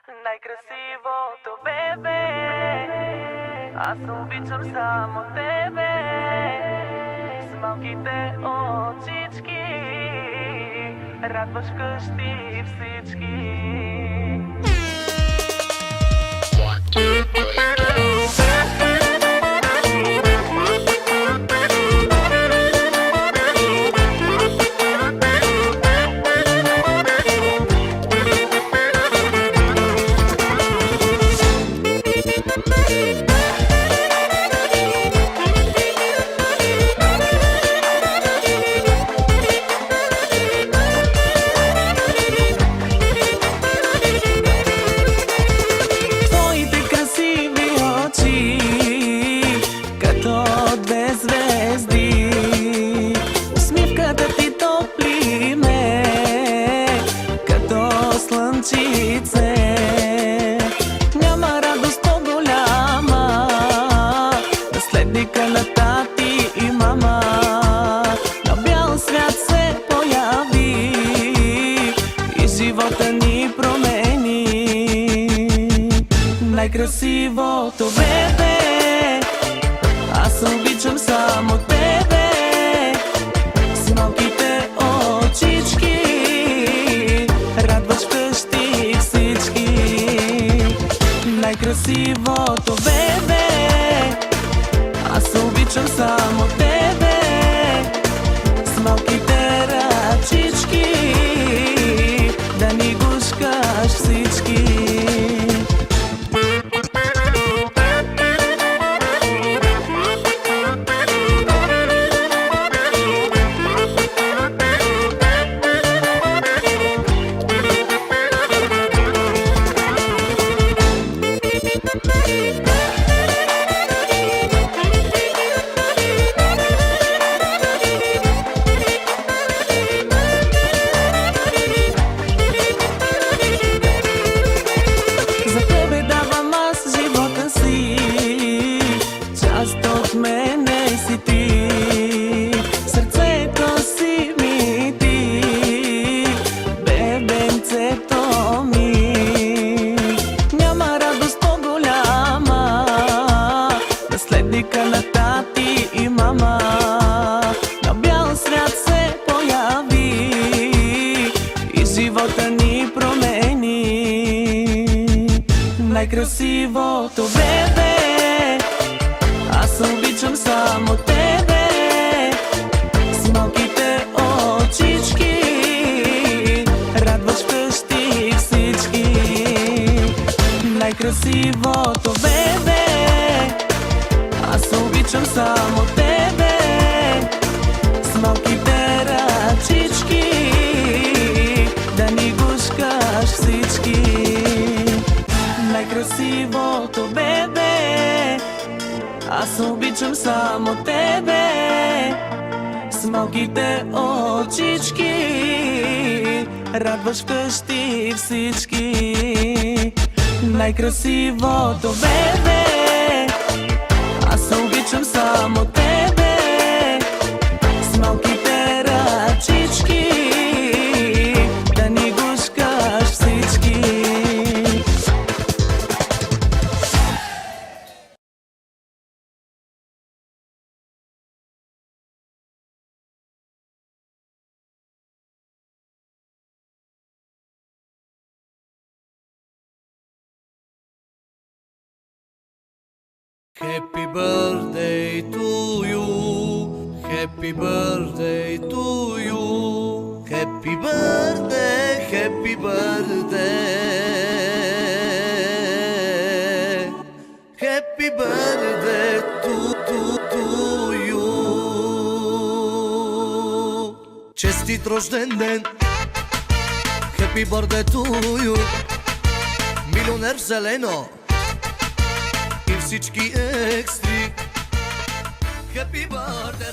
Най-красивото бебе, аз обичам само тебе. С малките очички радваш къщи всички. Няма радост по-голяма, наследника на тати и мама. На бял свят се появи и живота ни промени. Най-красивото бебе, аз обичам само тебе. С малките очички радваш къщи всички. Най-красивото бебе, аз обичам само тебе. С малките ръчички да ни гушкаш всички. Сърцето си ми ти, бебенцето ми. Няма радост по-голяма, наследника на тати и мама. На бял свят се появи и живота ни промени. Най-красивото бебе, аз обичам само тебе. С малките очички радваш къщи всички. Най-красивото бебе, аз обичам само тебе. С малките ръчички да ни гушкаш всички. Най-красивото бебе, аз обичам само тебе. С малките очички радваш къщи всички. Най-красивото бебе, аз обичам само тебе. С малките ръчички да ни гушкаш всички. Happy birthday to you, happy birthday to you, happy birthday, happy birthday, happy birthday to you. Честит рожден ден, happy birthday to you, милионер в зелено и всички екстри. Happy birthday,